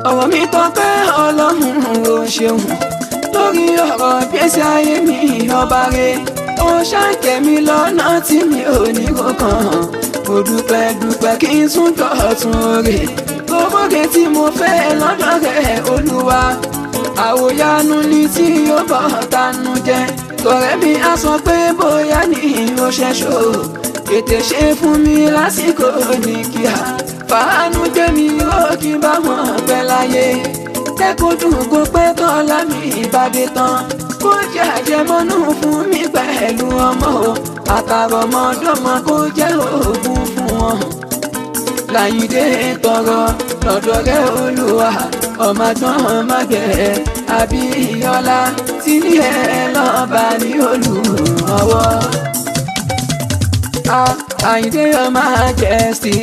ọ̀rọ̀ mi tọ́pẹ́ ọlọ́run ò ṣeun lórí ọ̀rọ̀ ìgbésí ayé mi ọba rẹ̀ ó ṣàǹkẹ́ mi lọ́nà tí mi ò ní kọ̀ọ̀kan mo dúpẹ́ kí n tún dọ̀tun rè gbogbo tí mo fẹ́ lọ́dọ̀ rẹ̀ olúwa àwòyanu ni tí ó bọ̀ tanu jẹ́ tọ̀rẹ́ mi á sọ pé bóyá ní ó ṣẹ̀ṣọ́ tètè ṣe fún mi lásìkò ní kíá fàánú jẹ́ mi ó kí n bá wọn pẹ́ láyé kẹ́kọ̀ọ́ dùn kó pẹ́ tọ́lá mi ìbàdí tán kó jẹ́ àjẹmọ́nú fún mi pẹ̀lú ọmọ àtàrọ̀mọdọ́mọ kó jẹ́ òògùn fún wọn. Láyìndé tọrọ lọ́dọ̀ rẹ̀ olúwa ọmọ àgbọ̀n mágẹ̀ Abíọ́lá tí ní ẹ lọ́ba ní olùrànwọ́. Àyìndé Your Majesty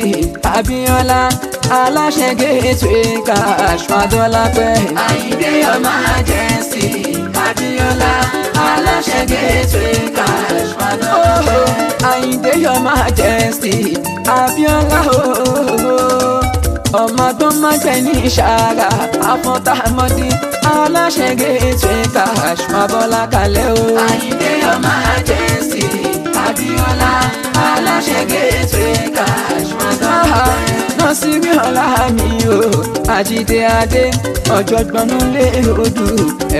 Abíọ́lá aláṣẹ Gateway Cash Fadọ́lápẹ́. Àyìndé Your Majesty Abíọ́lá aláṣẹ Gateway Cash Fadọ́lápẹ́. Àyìndé Your Majesty Abíọ́lá ọmọ tó má jẹ ní ìṣàrà àfọ̀tàmọ́dé aláṣẹ Gateway Cash Fabọ́lá kalẹ̀ o. Àyìndé Your Majesty Abíọ́lá aláṣẹ Gateway Cash Fabọ́lá. Nọ́sírí ọ̀la mi o Àjídé Adé ọ̀jọ̀gbọ́n lé odù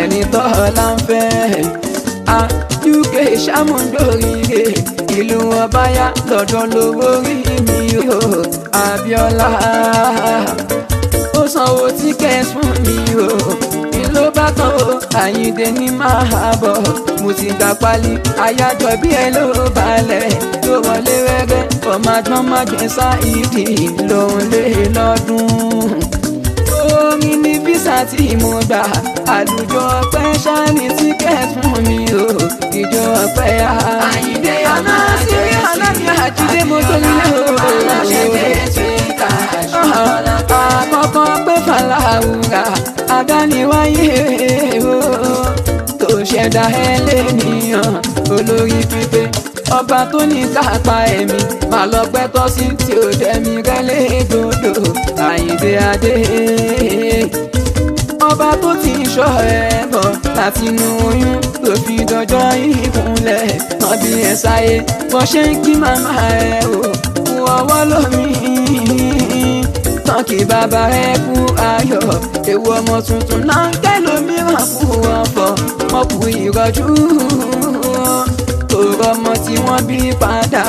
ẹni tọ́lá ń fẹ́. UK sàmúndòrìrè ìlú ọbàyà lọ́dọ̀ lówó rí mi o Abíọ́lá ó sanwó tíkẹ́ẹ̀tì fún mi o ìlú bá tán o Àyìndé ní máa bọ̀ mo ti gbà pálí àyájọ́ bí ẹ ló balẹ̀ tó wọlé rẹ́rẹ́ ọmọ àgbọ̀n májẹ̀ Sáìdì lòun lé lọ́dún. Orin ní físà tí mo gbà àlùjọ ọpẹ́ ṣáàní tíkẹ́ẹ̀tì fún mi o ìjọ ọpẹ́ yá. Àyìndé Your Majesty Àjídé mo tó nílé o. Aláṣẹ Gateway Cash Fabọ́lá. Àkọ́kọ́ pé fàlàwùrà àdániwáyé o tó ṣẹ̀dá ẹlẹ́nìyàn olórí pípé ọba tó ní kápá ẹ̀mí máa lọ pẹ́ tọ́ sí tí ó dẹ̀mí rẹ́lẹ́ gbòdò Àyìndé Adé ọba tó ti ṣọ́ ẹ bọ̀ láti inú oyún tó fi dọjọ́ ìkúnlẹ̀ wọn bí ẹ sáyé bọ́ ṣe ń kí màmá ẹ o kú ọwọ́ lómi tán kí bàbá ẹ kú ayọ̀ ewu ọmọ tuntun náà kẹlòmíràn kú ọ̀fọ̀ wọn kú ìrọ̀jú ọmọ tí wọ́n bí padà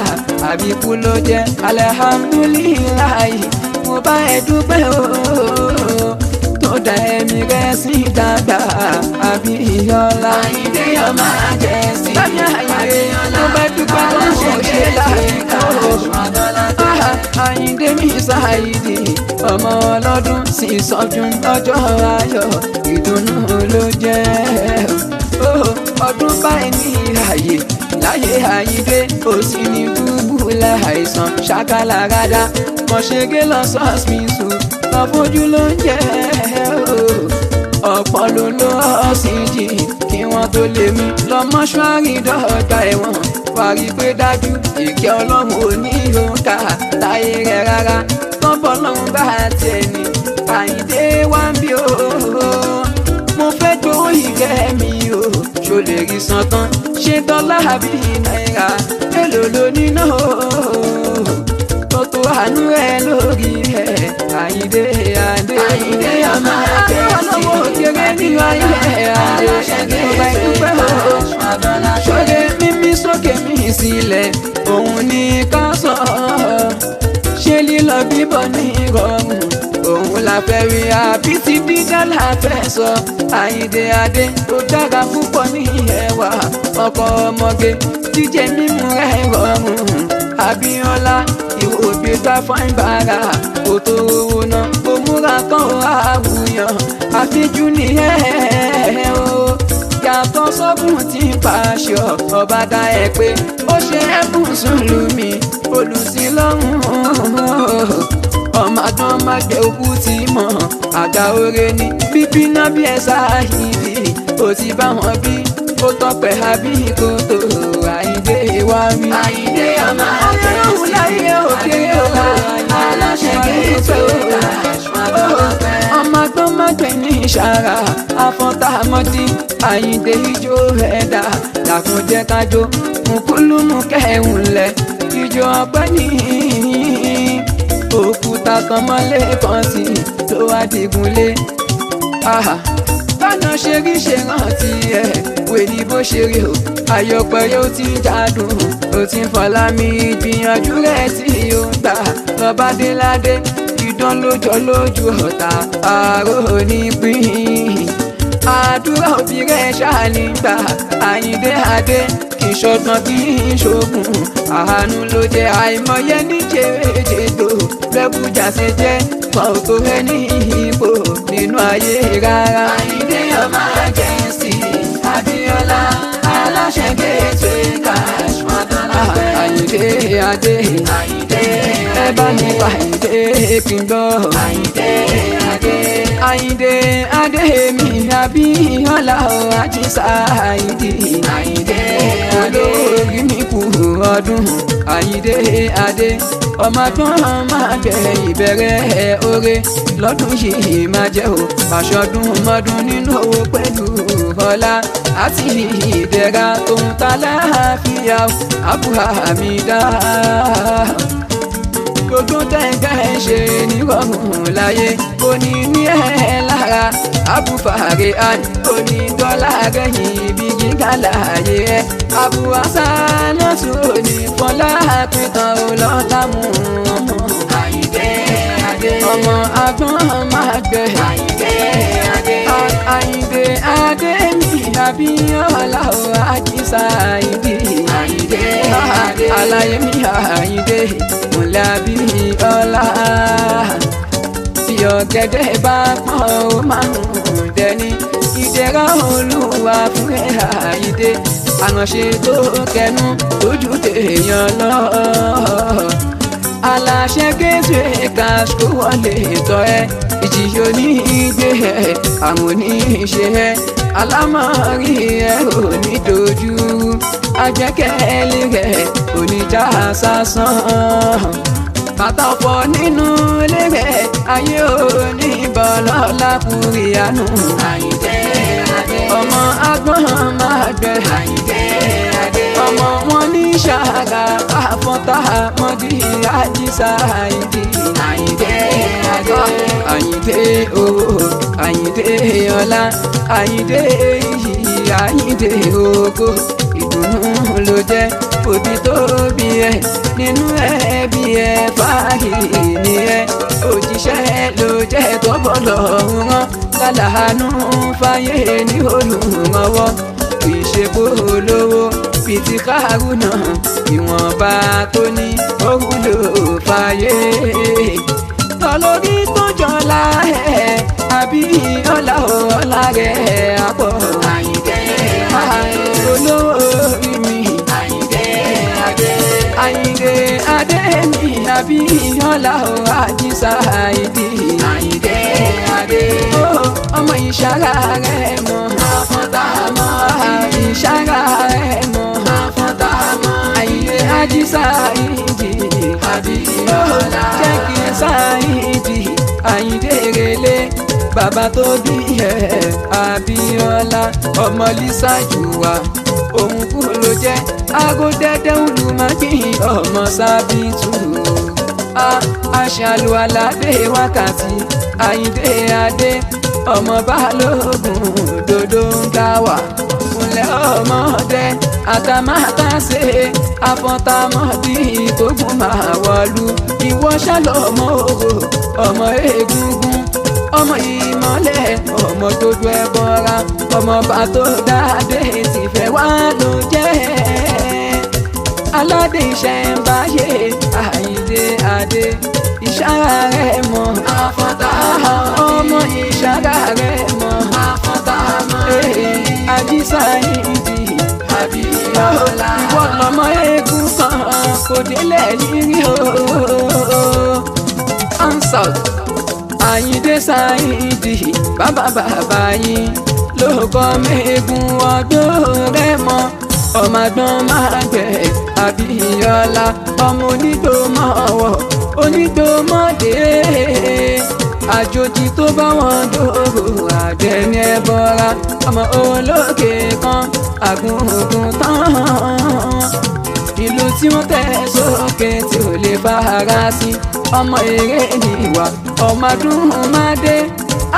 àbíkú ló jẹ́ alihamudulilayi mo bá ẹ dúpẹ́ o tó dá ẹ̀mí rẹ̀ sí dàgbà Abíọ́lá. Àyìndé Your Majesty Abíọ́lá mo bá dúpẹ́ tó ń ṣe láìka o Àyìndé mi Sáìdì ọmọ ọlọ́dún sì sọ́dún lọ́jọ́ ayọ̀ ìdùnnú ló jẹ́ ọdún báyìí ní ààyè láyé Àyìndé ó sì ní gbúgbú láìsàn ṣàkàlàgàdà mọ̀ṣẹ́gẹ́ lọ sọ́ọ̀sìmìsù lọ́fojú ló ń jẹ́ ọ̀pọ̀ ló lọ ọ̀sìnjì kí wọ́n tó lè mú lọ mọ́ṣúárì dọ́gba ẹ̀wọ̀n wà rí pé dájú ìkẹ́ Ọlọ́run ò ní òǹkà láyé rẹ̀ rárá tọ́bọ̀ lọ́run bá tiẹ̀ ní Àyìndé wá ń bí o mo fẹ́ gbowó ìkẹ́ mi o ṣo lè rí san tán ṣe dọ́là àbí náírà èlò ló níná tó tó àánú ẹ lórí ẹ Àyìndé Adé. Àyìndé Your Majesty ọlọ́wọ́ òkèrè nínú ayé Adé ọba ìdúpẹ́ o ṣoge mímí sókè mí sílẹ̀ òun ní ká sọ ṣe lílọ bíbọ̀ ní ìrọ̀rùn òun la fẹ́ rí àbí ti dídá la fẹ́ sọ Àyìndé Adé tó dára púpọ̀ ní ẹwà ọkọ ọmọge jíjẹ mímu rẹ̀ rọrùn Abíọ́lá ìwò òbí gbà fún ìbára kò tó owó náà kò múra kan àwùyàn àfijú ní ẹ̀ o yàtọ̀ sọ́gùn tí ń pàṣọ ọba dá ẹ pé ó ṣe ẹ̀bùn sùlùmí olùsílọ́run ọmọ àdán má gbé òkú tí mọ̀ àgbà oore ní bíbí náà bí ẹ Sáìdì ó ti bá wọn bí ó tọpẹ́ àbí kòtò Àyìndé wá mi. Àyìndé Your Majesty ọlọ́run láyé òkè o aláṣẹ Gateway Cash Fabọ́lá. ọmọ àgbọ̀n ìṣàrà afọ́ntàmọ́dí Àyìndé ijó ẹ̀dá làkùn jẹ́ kájó mùkúlùmù kẹ́hùn lẹ̀ ijó ọpẹ́ ní òkúta kan mọ́lé kan sí tó wá dìgúnlé. Báná ṣe rí ṣe rántí ẹ̀ wèlí bó ṣe rí o àyọpẹ́ yóò ti jádùn ó ti ń fọlá mi ìgbìyànjú rẹ̀ tí ó ń gbà lọ́ba déládé ìdán lójọ́ lójú ọ̀tá àárò nípìn àdúrà òbí rẹ̀ ṣànígbà Àyìndé adé kì í ṣọgbọ́n kì í ṣoògùn àánú ló jẹ́ àìmọye níjẹ̀ẹ́jẹ̀dò lẹ́bùjà ṣe jẹ́ kan ò tó rẹ́ ní ipò nínú ayé rárá. Àyìndé ọmọ Àjẹsí Abíọ́lá aláṣẹ Gateway Cash mọ́tàlápẹ́. Àyìndé adé ẹ bá mi pa Àyìndé kí n gbọ́. Àyìndé adé mi Abíọ́lá Àjíṣà Àyìndé olórí mi kú ọdún Àyìndé adé ọmọ tán máa bẹ ìbẹ̀rẹ̀ oore lọ́dún yìí máa jẹ́ o pàṣọdún mọ́dún nínú owó pẹ̀lú ọlá àti ìdẹ̀ra tó ń ta láàfíà àbúrò àmì dá. Gbogbo tẹ́ǹkẹ́ ṣe nírọ̀rùn láyé òní ní ẹ̀ lára àbúfàrẹ́ àní òní dọ́là rẹ̀yìn ibi gíga láàyè ẹ̀ àbúwàsá náà tún òní fọlá pìtàn ọlọ́lá mú Àyìndé adé ọmọ agbọ́n máa gbẹ Àyìndé adé mi Abíọ́lá Àjíṣà Àyìndé aláyé mi Àyìndé múlẹ̀ Abíọ́lá tí ọ̀gẹ̀dẹ̀ bá pọ́n ó máa ń dẹni ìdẹ̀ra Olúwa fún ẹ̀ Àyìndé àránṣe tó kẹnu lójú tèèyàn lọ aláṣẹ Gateway Cash kó wọlé tọ́ ẹ ìjìyà onígbé ẹ àwọn oníṣe ẹ alámọ̀rí ẹ ò ní dojú ajẹ́kẹ́lé rẹ oníjà sásán bàtà ọ̀pọ̀ nínú ilé rẹ ayé òní bọ́lọ́lá kúrìánù Àyìndé adé ọmọ agbọ́n máa gbẹ Àyìndé adé ọmọ wọn ní ṣàgà àfọ́tà mọ́dí Àjíṣà Àyìndé adé Àyìndé owó Àyìndé ọlá Àyìndé iyì Àyìndé ògo ìdùnnú ló jẹ́ òbí tó bí ẹ nínú ẹbí ẹ fàáyì ni ẹ òjíṣẹ́ ló jẹ́ tọ́bọ̀ lọ́rùn rán lálàánú fáyé ní olùrànwọ́ kì í ṣe kó lówó fìtí Kárúnà ìwọ̀nba tó ní ó wúlò fáyé lọ́lórí tó jọlá ẹ̀ Abíọ́lá ọlá rẹ̀ àpọ̀ Àyìndé olórí mi Àyìndé adé mi Abíọ́lá Àjíṣà Àyìndé adé ọmọ ìṣàrà rẹ̀ mọ́ àfọ́ntàmọ́ ìṣàrà rẹ̀ mọ́ àfọ́ntàmọ́ Àyìndé Àjíṣà Abíọ́lá jẹ́ kí n Sáyìndì Àyìndé relé bàbá tó bí ẹ̀ Abíọ́lá ọmọ Lísà Jùwà òun kú ló jẹ́ agódẹ́dẹ́ olùmọ̀gbìn ọmọ Sábìtù aṣàlù aládé wákàtí Àyìndé adé ọmọ Balógun dòdò ń dá wà fúnlẹ̀ ọmọdé àtàmátàsé àfọ̀ntàmọ́dí ìkógun máa wọ̀lú ìwọ ṣàlọ́mọ òwò ọmọ egungun ọmọ ìmọ̀lẹ̀ ọmọ tó ju ẹbọra ọmọ bá tó dáadé ti fẹ́ wá ló jẹ́ aládé ìṣẹ̀ǹbáyé Àyìndé adé ìṣàrà rẹ̀ mọ́ àfọ̀ntàmọ́ ọmọ ìṣàrà rẹ̀ mọ́ àfọ̀ntàmọ́ Àjíṣà Abíọ́lá ìwọ lọmọ eégún kan kò délẹ̀ yírí o ansalt Àyìndé Sáyìndì bàbá bàbá yín ló kọ́ mẹ́gun ọdún rẹ̀ mọ́ ọmọ àgbọn máa gbẹ Abíọ́lá ọmọ onígbòmọ̀wọ̀ onígbòmọ̀dé àjòjì tó bá wọn dòwò àdẹni ẹbọra ọmọ olókè kan àgùngùn tán ìlú tí wọ́n tẹ̀ sókè tí ò lè fara sí ọmọ eré níwà ọmọ adúmọdé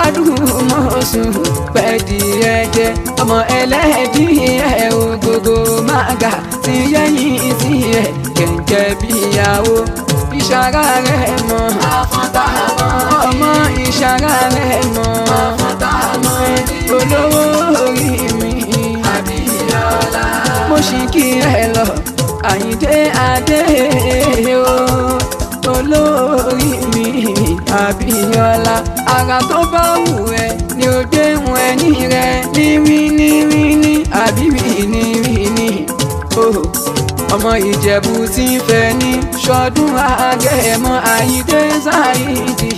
adúmọ̀sùn pẹ̀dì ẹ̀jẹ̀ ọmọ ẹlẹ́dìẹ̀ ògógó mága ti yẹ́yìn sí ẹ̀ kẹ̀kẹ́ bíyàwó ìṣàrà rẹ̀ mọ́ ọmọ ìṣàrà rẹ̀ mọ́ olówó orí mi Abíọ́lá mo ṣì kí ẹ lọ Àyìndé Adé o olórí mi Abíọ́lá ara tó bá wù ẹ́ ni ó dé wọn ẹni rẹ ní àbíwí ní ọmọ Ìjẹ̀bú tí ń fẹ́ ní ṣọdún Agẹmọ Àyìndé Sáìdì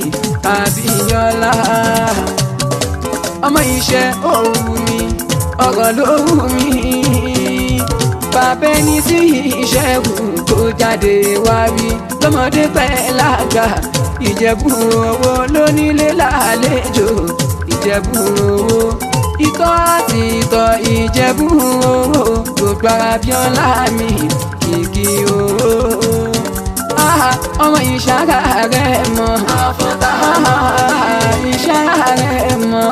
Abíọ́lá ọmọ iṣẹ́ òwú mi ọ̀rọ̀ ló wù mí bàbá ẹni sí iṣẹ́ wù kó jáde wá rí lọ́mọdé pẹ́ lágbà Ìjẹ̀bú owó lónílé lálejò Ìjẹ̀bú owó ìtọ́ àti ìtọ́ Ìjẹ̀bú owó gbogbo Abíọ́lá mi kìkì owó ọmọ ìṣàrà rẹ̀ mọ́ ìṣàrà rẹ̀ mọ́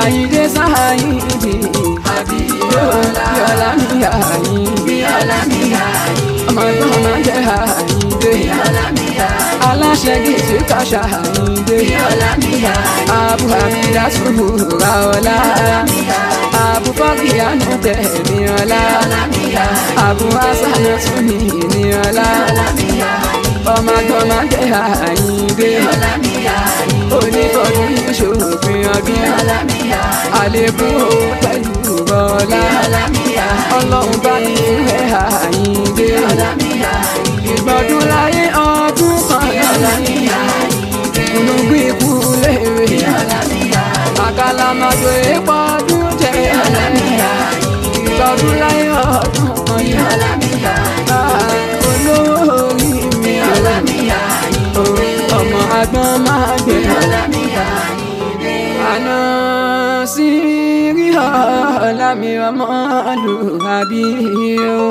Àyìndé Sáìdì Abíọ́lá mi Àyìndé ọmọ ẹgbẹ́ ọmọ jẹ́ Àyìndé aláṣẹ gidi kàṣà Àyìndé Abu Hamida Subura ọlá Abu Fọ́kíyánú tẹ̀mí ọlá Abu Hasana Túnmí ní ọlá ọmọ àgbọ̀mọ jẹ́ Àyìndé onífọ̀dún ìṣòfin ọdún àlékún pẹ̀lú bọ́lá ọlọ́run bá ní fún ẹ Àyìndé ìgbọ̀dún láyé ọdún kan olùgbé ikú léèrè àkàlà màjò èèpọ̀ ọdún jẹ́ ìgbọ̀dún láyé ọdún kan olówó orí mi ọmọ agbọ́n máa gbé àná sí rí ọ̀la mi ọmọ lù àbí o.